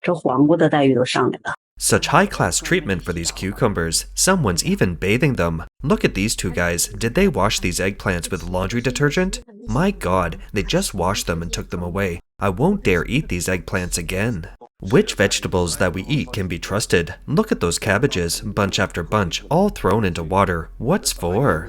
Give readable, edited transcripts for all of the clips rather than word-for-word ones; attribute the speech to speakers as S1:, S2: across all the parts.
S1: 这黄瓜的待遇都上来了。
S2: Such high-class treatment for these cucumbers. Someone's even bathing them. Look at these two guys. Did they wash these eggplants with laundry detergent? My God, they just washed them and took them away. I won't dare eat these eggplants again. Which vegetables that we eat can be trusted? Look at those cabbages, bunch after bunch, all thrown into water. What's for?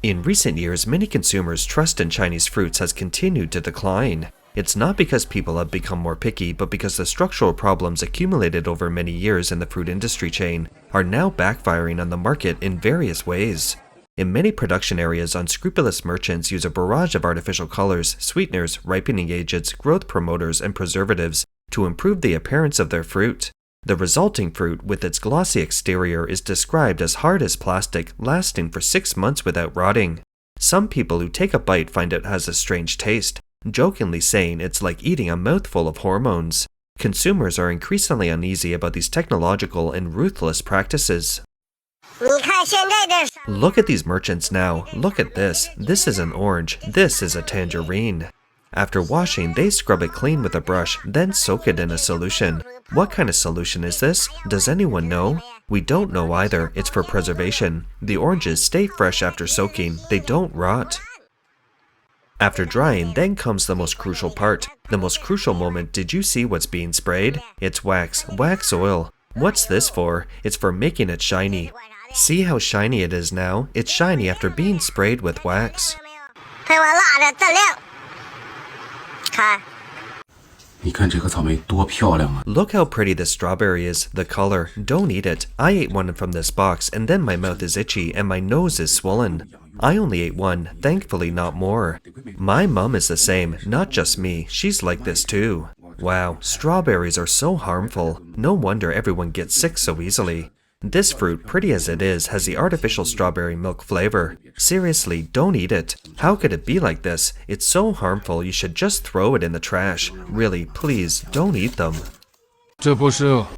S2: In recent years, many consumers' trust in Chinese fruits has continued to decline. It's not because people have become more picky, but because the structural problems accumulated over many years in the fruit industry chain are now backfiring on the market in various ways. In many production areas, unscrupulous merchants use a barrage of artificial colors, sweeteners, ripening agents, growth promoters, and preservatives to improve the appearance of their fruit. The resulting fruit, with its glossy exterior, is described as hard as plastic, lasting for 6 months without rotting. Some people who take a bite find it has a strange taste, jokingly saying it's like eating a mouthful of hormones. Consumers are increasingly uneasy about these technological and ruthless practices. Look at these merchants now. Look at this. This is an orange. This is a tangerine. After washing, they scrub it clean with a brush, then soak it in a solution. What kind of solution is this? Does anyone know? We don't know either. It's for preservation. The oranges stay fresh after soaking. They don't rot. After drying, then comes the most crucial part. The most crucial moment. Did you see what's being sprayed? It's wax oil. What's this for? It's for making it shiny. See how shiny it is now? It's shiny after being sprayed with wax. Look how pretty this strawberry is, the color. Don't eat it. I ate one from this box and then my mouth is itchy and my nose is swollen. I only ate one, thankfully not more. My mom is the same, not just me. She's like this too. Wow, strawberries are so harmful. No wonder everyone gets sick so easily. This fruit, pretty as it is, has the artificial strawberry milk flavor. Seriously, don't eat it. How could it be like this? It's so harmful, you should just throw it in the trash. Really, please, don't eat them.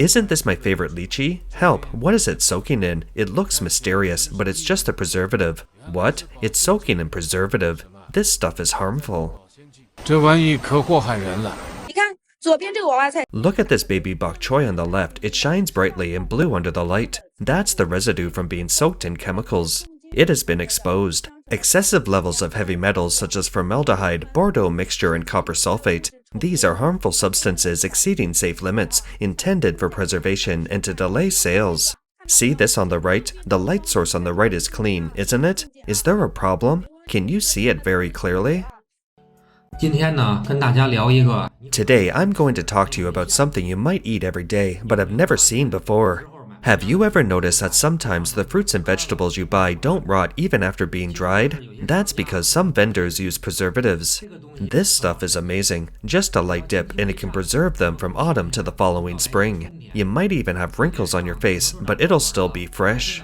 S2: Isn't this my favorite lychee? Help, what is it soaking in? It looks mysterious, but it's just a preservative. What? It's soaking in preservative. This stuff is harmful. Look at this baby bok choy on the left. It shines brightly and blue under the light. That's the residue from being soaked in chemicals. It has been exposed. Excessive levels of heavy metals such as formaldehyde, Bordeaux mixture, and copper sulfate. These are harmful substances exceeding safe limits, intended for preservation and to delay sales. See this on the right? The light source on the right is clean, isn't it? Is there a problem? Can you see it very clearly? Today, I'm going to talk to you about something you might eat every day, but have never seen before. Have you ever noticed that sometimes the fruits and vegetables you buy don't rot even after being dried? That's because some vendors use preservatives. This stuff is amazing. Just a light dip and it can preserve them from autumn to the following spring. You might even have wrinkles on your face, but it'll still be fresh.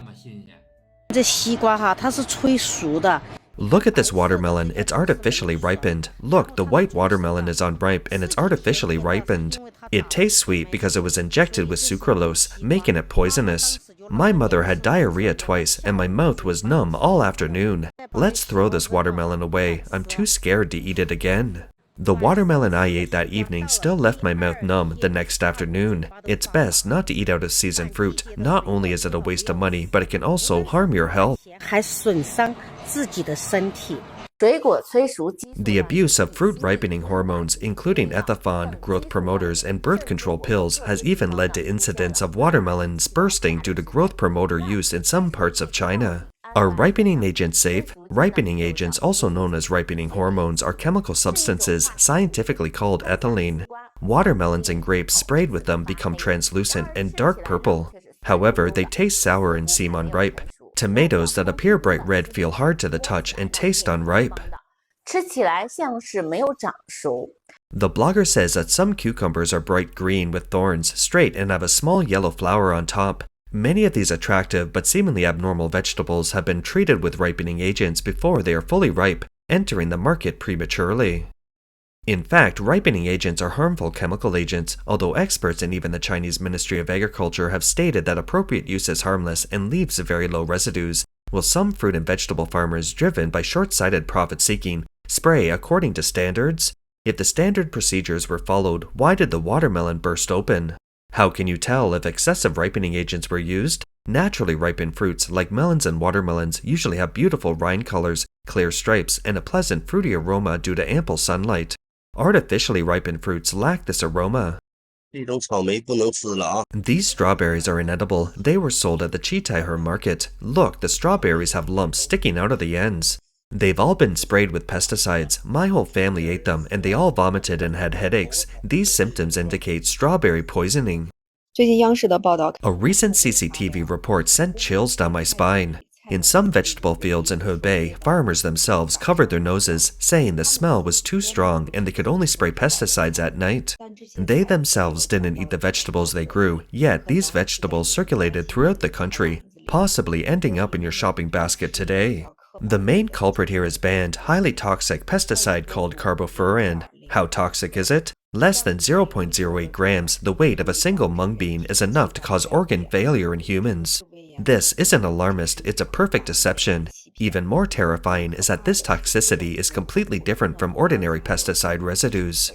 S2: Look at this watermelon, it's artificially ripened. Look, the white watermelon is unripe and it's artificially ripened. It tastes sweet because it was injected with sucralose, making it poisonous. My mother had diarrhea twice and my mouth was numb all afternoon. Let's throw this watermelon away. I'm too scared to eat it again. The watermelon I ate that evening still left my mouth numb the next afternoon. It's best not to eat out of season fruit. Not only is it a waste of money, but it can also harm your health. The abuse of fruit ripening hormones, including ethafone, growth promoters, and birth control pills, has even led to incidents of watermelons bursting due to growth promoter use in some parts of China. Are ripening agents safe? Ripening agents, also known as ripening hormones, are chemical substances scientifically called ethylene. Watermelons and grapes sprayed with them become translucent and dark purple. However, they taste sour and seem unripe. Tomatoes that appear bright red feel hard to the touch and taste unripe. The blogger says that some cucumbers are bright green with thorns, straight, and have a small yellow flower on top. Many of these attractive but seemingly abnormal vegetables have been treated with ripening agents before they are fully ripe, entering the market prematurely. In fact, ripening agents are harmful chemical agents, although experts and even the Chinese Ministry of Agriculture have stated that appropriate use is harmless and leaves very low residues, while some fruit and vegetable farmers, driven by short-sighted profit-seeking, spray according to standards. If the standard procedures were followed, why did the watermelon burst open? How can you tell if excessive ripening agents were used? Naturally ripened fruits, like melons and watermelons, usually have beautiful rind colors, clear stripes, and a pleasant fruity aroma due to ample sunlight. Artificially ripened fruits lack this aroma. These strawberries are inedible. They were sold at the Chitaihe market. Look, the strawberries have lumps sticking out of the ends. They've all been sprayed with pesticides. My whole family ate them, and they all vomited and had headaches. These symptoms indicate strawberry poisoning. A recent CCTV report sent chills down my spine. In some vegetable fields in Hebei, farmers themselves covered their noses, saying the smell was too strong and they could only spray pesticides at night. They themselves didn't eat the vegetables they grew, yet these vegetables circulated throughout the country, possibly ending up in your shopping basket today. The main culprit here is banned, highly toxic pesticide called carbofuran. How toxic is it? Less than 0.08 grams, the weight of a single mung bean, is enough to cause organ failure in humans. This isn't alarmist, it's a perfect deception. Even more terrifying is that this toxicity is completely different from ordinary pesticide residues.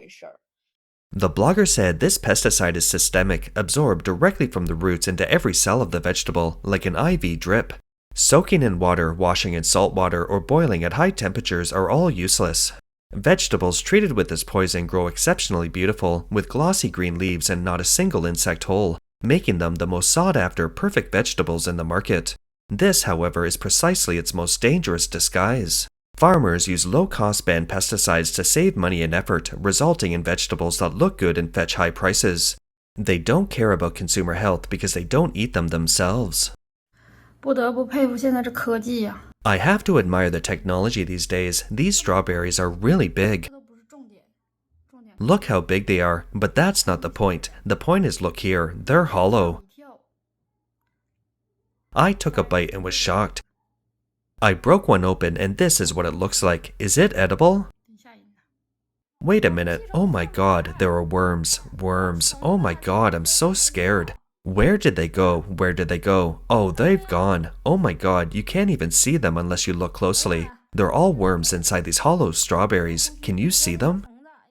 S2: The blogger said this pesticide is systemic, absorbed directly from the roots into every cell of the vegetable, like an IV drip. Soaking in water, washing in salt water, or boiling at high temperatures are all useless. Vegetables treated with this poison grow exceptionally beautiful, with glossy green leaves and not a single insect hole, making them the most sought-after perfect vegetables in the market. This, however, is precisely its most dangerous disguise. Farmers use low-cost banned pesticides to save money and effort, resulting in vegetables that look good and fetch high prices. They don't care about consumer health because they don't eat them themselves. I have to admire the technology these days. These strawberries are really big. Look how big they are, but that's not the point. The point is, look here, they're hollow. I took a bite and was shocked. I broke one open and this is what it looks like. Is it edible? Wait a minute, oh my god, there are worms. Worms, oh my god, I'm so scared. Where did they go? Where did they go? Oh, they've gone. Oh my god, you can't even see them unless you look closely. They're all worms inside these hollow strawberries. Can you see them?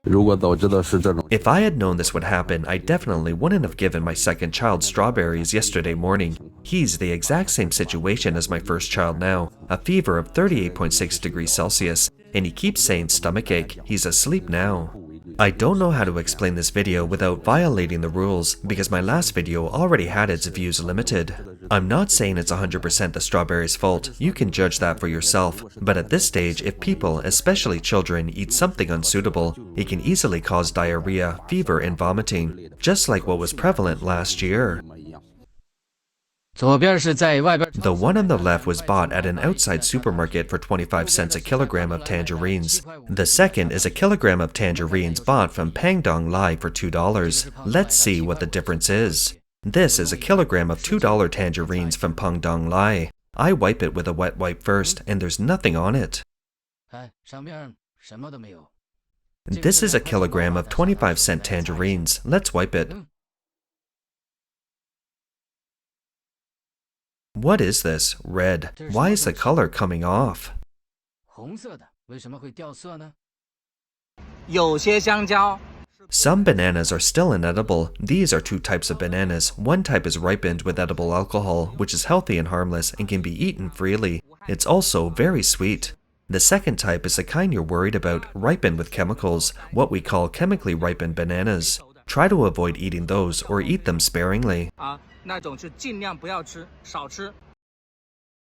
S2: If I had known this would happen, I definitely wouldn't have given my second child strawberries yesterday morning. He's the exact same situation as my first child now, a fever of 38.6 degrees Celsius, and he keeps saying stomachache. He's asleep now. I don't know how to explain this video without violating the rules, because my last video already had its views limited. I'm not saying it's 100% the strawberry's fault, you can judge that for yourself, but at this stage, if people, especially children, eat something unsuitable, it can easily cause diarrhea, fever, and vomiting, just like what was prevalent last year. The one on the left was bought at an outside supermarket for 25 cents a kilogram of tangerines. The second is a kilogram of tangerines bought from Pangdong Lai for $2. Let's see what the difference is. This is a kilogram of $2 tangerines from Pangdong Lai. I wipe it with a wet wipe first, and there's nothing on it. This is a kilogram of 25-cent tangerines. Let's wipe it. What is this? Red. Why is the color coming off? Some bananas are still inedible. These are two types of bananas. One type is ripened with edible alcohol, which is healthy and harmless and can be eaten freely. It's also very sweet. The second type is the kind you're worried about, ripened with chemicals, what we call chemically ripened bananas. Try to avoid eating those or eat them sparingly.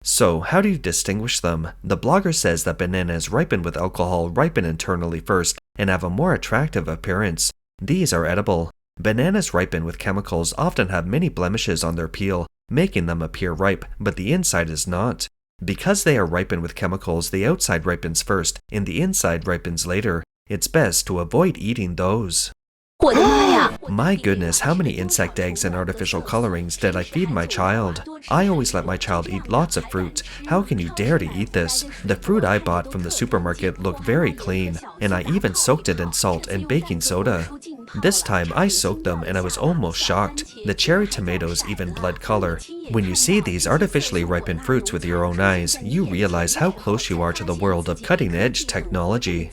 S2: So, how do you distinguish them? The blogger says that bananas ripened with alcohol ripen internally first and have a more attractive appearance. These are edible. Bananas ripened with chemicals often have many blemishes on their peel, making them appear ripe, but the inside is not. Because they are ripened with chemicals, the outside ripens first and the inside ripens later. It's best to avoid eating those. My goodness, how many insect eggs and artificial colorings did I feed my child? I always let my child eat lots of fruit. How can you dare to eat this? The fruit I bought from the supermarket looked very clean, and I even soaked it in salt and baking soda. This time I soaked them and I was almost shocked. The cherry tomatoes even blood color. When you see these artificially ripened fruits with your own eyes, you realize how close you are to the world of cutting-edge technology.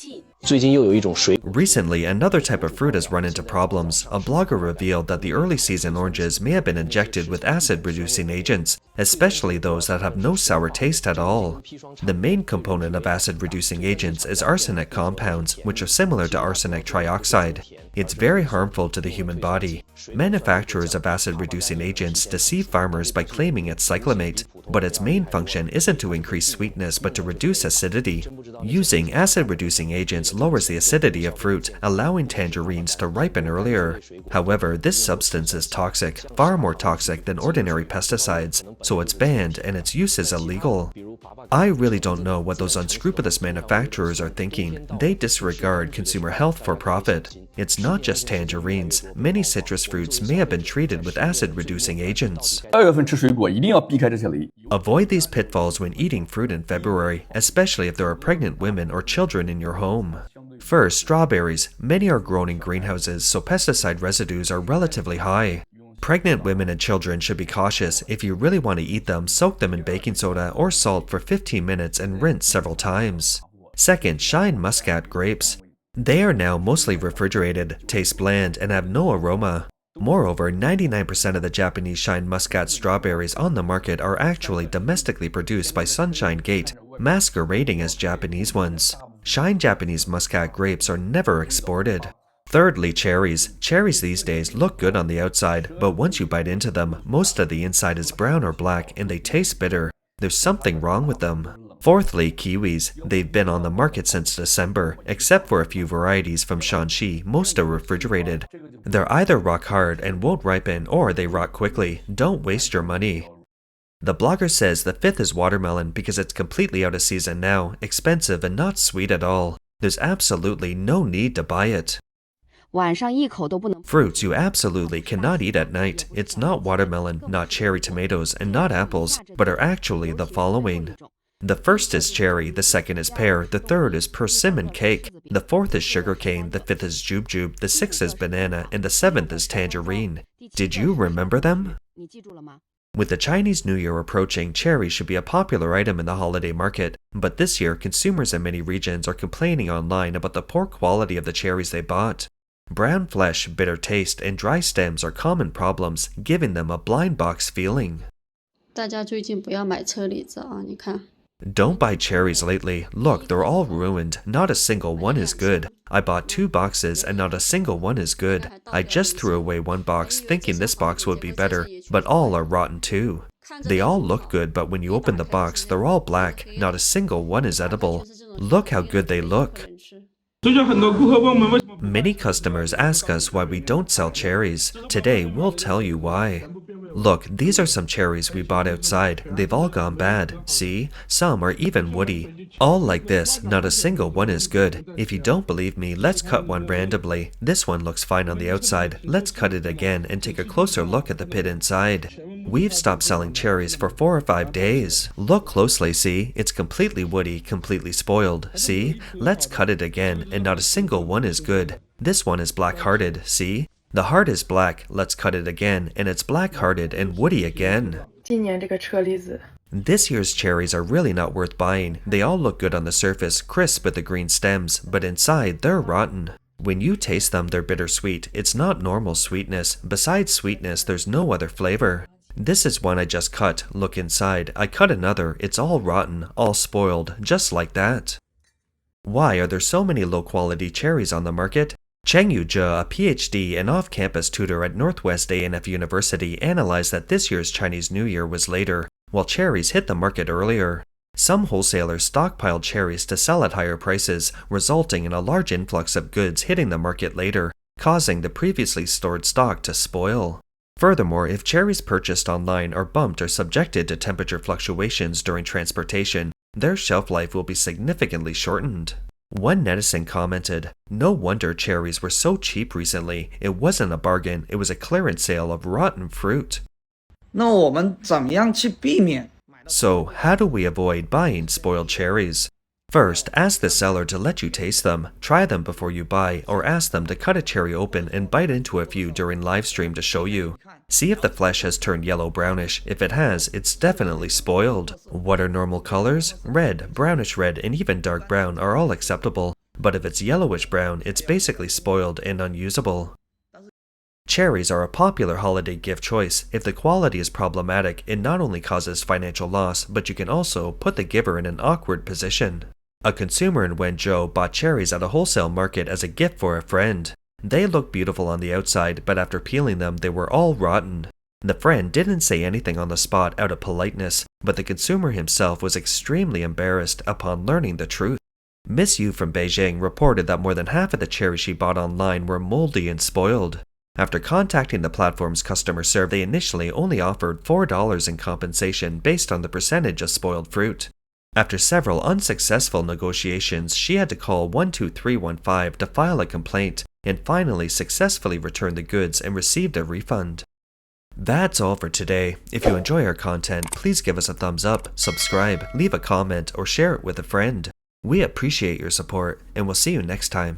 S2: Recently, another type of fruit has run into problems. A blogger revealed that the early season oranges may have been injected with acid-reducing agents, especially those that have no sour taste at all. The main component of acid-reducing agents is arsenic compounds, which are similar to arsenic trioxide. It's very harmful to the human body. Manufacturers of acid-reducing agents deceive farmers by claiming it's cyclamate, but its main function isn't to increase sweetness but to reduce acidity. Using acid-reducing agents lowers the acidity of fruit, allowing tangerines to ripen earlier. However, this substance is toxic, far more toxic than ordinary pesticides, so it's banned and its use is illegal. I really don't know what those unscrupulous manufacturers are thinking. They disregard consumer health for profit. It's not just tangerines. Many citrus fruits may have been treated with acid-reducing agents. Avoid these pitfalls when eating fruit in February, especially if there are pregnant women or children in your home. First, strawberries. Many are grown in greenhouses, so pesticide residues are relatively high. Pregnant women and children should be cautious. If you really want to eat them, soak them in baking soda or salt for 15 minutes and rinse several times. Second, shine muscat grapes. They are now mostly refrigerated, taste bland, and have no aroma. Moreover, 99% of the Japanese shine muscat strawberries on the market are actually domestically produced by Sunshine Gate, masquerading as Japanese ones. Shine Japanese muscat grapes are never exported. Thirdly, cherries. Cherries these days look good on the outside, but once you bite into them, most of the inside is brown or black and they taste bitter. There's something wrong with them. Fourthly, kiwis. They've been on the market since December. Except for a few varieties from Shanxi, most are refrigerated. They're either rock hard and won't ripen or they rot quickly. Don't waste your money. The blogger says the fifth is watermelon because it's completely out of season now, expensive and not sweet at all. There's absolutely no need to buy it. Fruits you absolutely cannot eat at night. It's not watermelon, not cherry tomatoes, and not apples, but are actually the following. The first is cherry, the second is pear, the third is persimmon cake, the fourth is sugarcane, the fifth is jujube, the sixth is banana, and the seventh is tangerine. Did you remember them? With the Chinese New Year approaching, cherries should be a popular item in the holiday market, but this year consumers in many regions are complaining online about the poor quality of the cherries they bought. Brown flesh, bitter taste, and dry stems are common problems, giving them a blind box feeling. Don't buy cherries lately. Look, they're all ruined. Not a single one is good. I bought 2 boxes and not a single one is good. I just threw away one box thinking this box would be better, but all are rotten too. They all look good, but when you open the box, they're all black. Not a single one is edible. Look how good they look. Many customers ask us why we don't sell cherries. Today, we'll tell you why. Look, these are some cherries we bought outside. They've all gone bad. See? Some are even woody. All like this, not a single one is good. If you don't believe me, let's cut one randomly. This one looks fine on the outside. Let's cut it again and take a closer look at the pit inside. We've stopped selling cherries for 4 or 5 days. Look closely, see? It's completely woody, completely spoiled. See? Let's cut it again, and not a single one is good. This one is black-hearted, see? The heart is black, let's cut it again, and it's black-hearted and woody again. This year's cherries are really not worth buying. They all look good on the surface, crisp with the green stems, but inside they're rotten. When you taste them, they're bittersweet. It's not normal sweetness. Besides sweetness, there's no other flavor. This is one I just cut. Look inside. I cut another. It's all rotten, all spoiled, just like that. Why are there so many low-quality cherries on the market? Cheng Yuzhe, a PhD and off-campus tutor at Northwest A&F University, analyzed that this year's Chinese New Year was later, while cherries hit the market earlier. Some wholesalers stockpiled cherries to sell at higher prices, resulting in a large influx of goods hitting the market later, causing the previously stored stock to spoil. Furthermore, if cherries purchased online are bumped or subjected to temperature fluctuations during transportation, their shelf life will be significantly shortened. One netizen commented, "No wonder cherries were so cheap recently. It wasn't a bargain, it was a clearance sale of rotten fruit."
S3: 那我们怎么样去避免
S2: So, how do we avoid buying spoiled cherries? First, ask the seller to let you taste them, try them before you buy, or ask them to cut a cherry open and bite into a few during live stream to show you. See if the flesh has turned yellow-brownish. If it has, it's definitely spoiled. What are normal colors? Red, brownish red, and even dark brown are all acceptable. But if it's yellowish brown, it's basically spoiled and unusable. Cherries are a popular holiday gift choice. If the quality is problematic, it not only causes financial loss, but you can also put the giver in an awkward position. A consumer in Wenzhou bought cherries at a wholesale market as a gift for a friend. They looked beautiful on the outside, but after peeling them, they were all rotten. The friend didn't say anything on the spot out of politeness, but the consumer himself was extremely embarrassed upon learning the truth. Miss Yu from Beijing reported that more than half of the cherries she bought online were moldy and spoiled. After contacting the platform's customer service, they initially only offered $4 in compensation based on the percentage of spoiled fruit. After several unsuccessful negotiations, she had to call 12315 to file a complaint and finally successfully returned the goods and received a refund. That's all for today. If you enjoy our content, please give us a thumbs up, subscribe, leave a comment, or share it with a friend. We appreciate your support, and we'll see you next time.